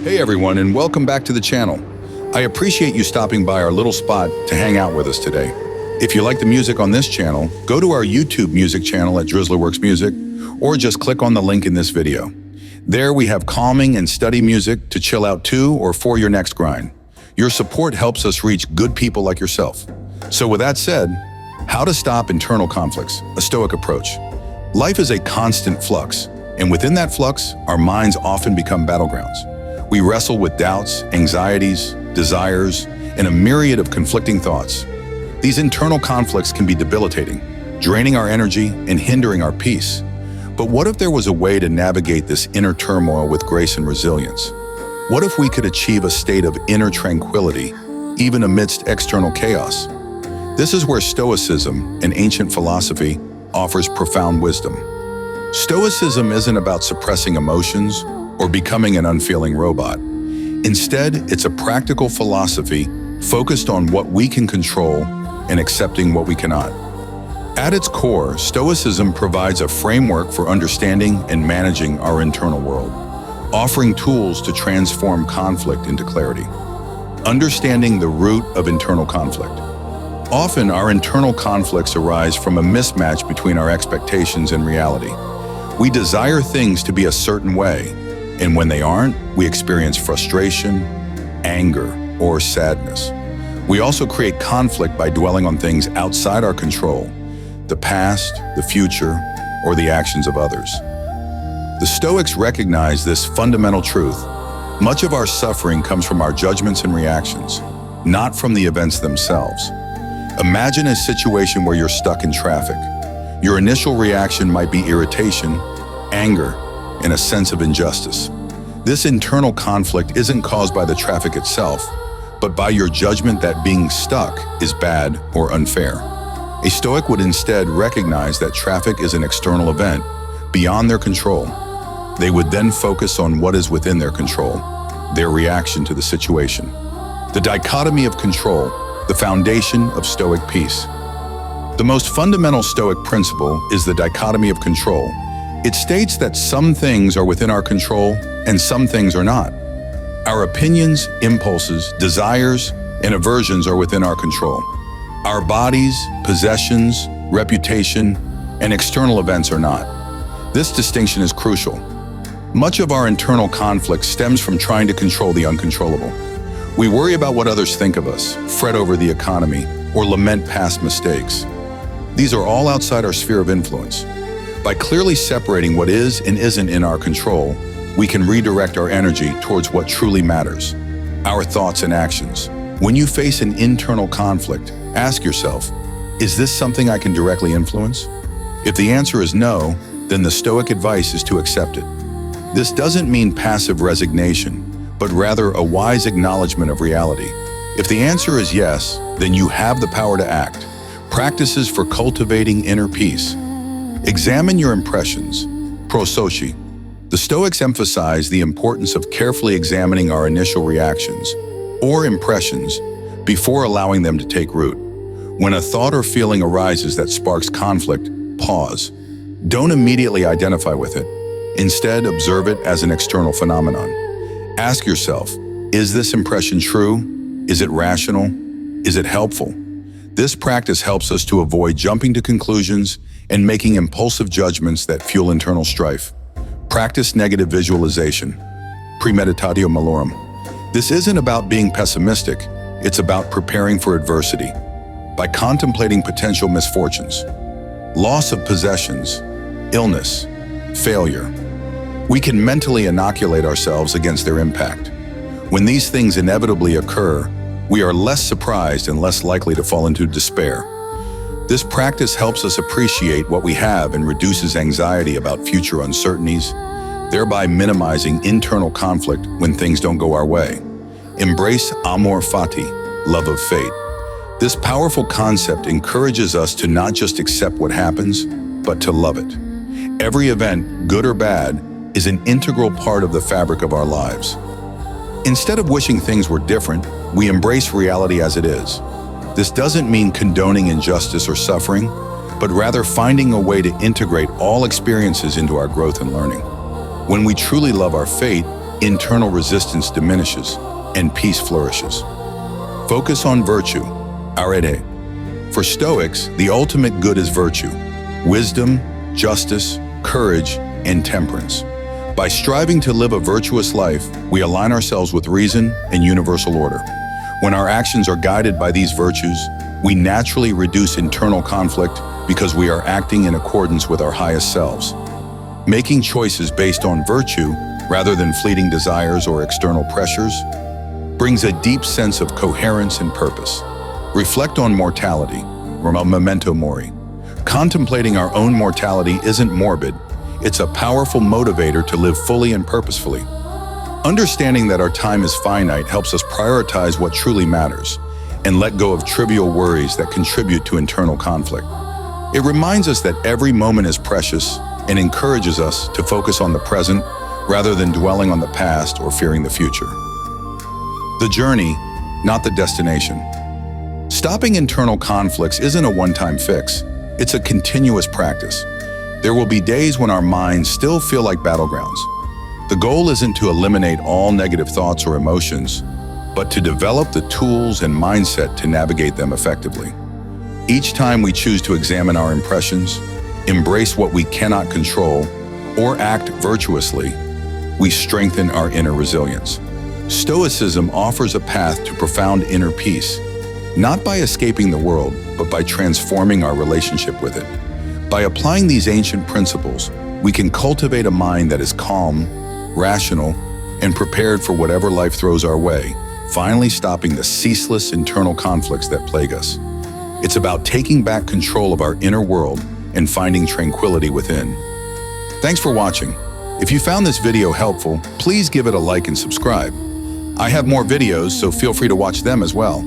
Hey everyone, and welcome back to the channel. I appreciate you stopping by our little spot to hang out with us today. If you like the music on this channel, go to our YouTube music channel at DRIZZLER Works Music, or just click on the link in this video. There we have calming and study music to chill out to or for your next grind. Your support helps us reach good people like yourself. So with that said, how to stop internal conflicts, a Stoic approach. Life is a constant flux, and within that flux, our minds often become battlegrounds. We wrestle with doubts, anxieties, desires, and a myriad of conflicting thoughts. These internal conflicts can be debilitating, draining our energy and hindering our peace. But what if there was a way to navigate this inner turmoil with grace and resilience? What if we could achieve a state of inner tranquility, even amidst external chaos? This is where Stoicism, an ancient philosophy, offers profound wisdom. Stoicism isn't about suppressing emotions or becoming an unfeeling robot. Instead, it's a practical philosophy focused on what we can control and accepting what we cannot. At its core, Stoicism provides a framework for understanding and managing our internal world, offering tools to transform conflict into clarity. Understanding the root of internal conflict. Often, our internal conflicts arise from a mismatch between our expectations and reality. We desire things to be a certain way, and when they aren't, we experience frustration, anger, or sadness. We also create conflict by dwelling on things outside our control, the past, the future, or the actions of others. The Stoics recognize this fundamental truth. Much of our suffering comes from our judgments and reactions, not from the events themselves. Imagine a situation where you're stuck in traffic. Your initial reaction might be irritation, anger, and a sense of injustice. This internal conflict isn't caused by the traffic itself, but by your judgment that being stuck is bad or unfair. A Stoic would instead recognize that traffic is an external event, beyond their control. They would then focus on what is within their control, their reaction to the situation. The dichotomy of control, the foundation of Stoic peace. The most fundamental Stoic principle is the dichotomy of control. It states that some things are within our control and some things are not. Our opinions, impulses, desires, and aversions are within our control. Our bodies, possessions, reputation, and external events are not. This distinction is crucial. Much of our internal conflict stems from trying to control the uncontrollable. We worry about what others think of us, fret over the economy, or lament past mistakes. These are all outside our sphere of influence. By clearly separating what is and isn't in our control, we can redirect our energy towards what truly matters, our thoughts and actions. When you face an internal conflict, ask yourself, is this something I can directly influence? If the answer is no, then the Stoic advice is to accept it. This doesn't mean passive resignation, but rather a wise acknowledgement of reality. If the answer is yes, then you have the power to act. Practices for cultivating inner peace. Examine your impressions. Prosoci. The Stoics emphasize the importance of carefully examining our initial reactions, or impressions, before allowing them to take root. When a thought or feeling arises that sparks conflict, pause. Don't immediately identify with it. Instead, observe it as an external phenomenon. Ask yourself, is this impression true? Is it rational? Is it helpful? This practice helps us to avoid jumping to conclusions and making impulsive judgments that fuel internal strife. Practice negative visualization. Premeditatio malorum. This isn't about being pessimistic, it's about preparing for adversity. By contemplating potential misfortunes, loss of possessions, illness, failure, we can mentally inoculate ourselves against their impact. When these things inevitably occur, we are less surprised and less likely to fall into despair. This practice helps us appreciate what we have and reduces anxiety about future uncertainties, thereby minimizing internal conflict when things don't go our way. Embrace amor fati, love of fate. This powerful concept encourages us to not just accept what happens, but to love it. Every event, good or bad, is an integral part of the fabric of our lives. Instead of wishing things were different, we embrace reality as it is. This doesn't mean condoning injustice or suffering, but rather finding a way to integrate all experiences into our growth and learning. When we truly love our fate, internal resistance diminishes, and peace flourishes. Focus on virtue, arete. For Stoics, the ultimate good is virtue, wisdom, justice, courage, and temperance. By striving to live a virtuous life, we align ourselves with reason and universal order. When our actions are guided by these virtues, we naturally reduce internal conflict because we are acting in accordance with our highest selves. Making choices based on virtue rather than fleeting desires or external pressures brings a deep sense of coherence and purpose. Reflect on mortality, memento mori. Contemplating our own mortality isn't morbid, it's a powerful motivator to live fully and purposefully. Understanding that our time is finite helps us prioritize what truly matters and let go of trivial worries that contribute to internal conflict. It reminds us that every moment is precious and encourages us to focus on the present rather than dwelling on the past or fearing the future. The journey, not the destination. Stopping internal conflicts isn't a one-time fix. It's a continuous practice. There will be days when our minds still feel like battlegrounds. The goal isn't to eliminate all negative thoughts or emotions, but to develop the tools and mindset to navigate them effectively. Each time we choose to examine our impressions, embrace what we cannot control, or act virtuously, we strengthen our inner resilience. Stoicism offers a path to profound inner peace, not by escaping the world, but by transforming our relationship with it. By applying these ancient principles, we can cultivate a mind that is calm, rational, and prepared for whatever life throws our way, finally stopping the ceaseless internal conflicts that plague us. It's about taking back control of our inner world and finding tranquility within. Thanks for watching. If you found this video helpful, please give it a like and subscribe. I have more videos, so feel free to watch them as well.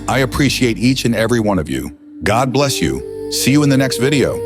I appreciate each and every one of you. God bless you. See you in the next video.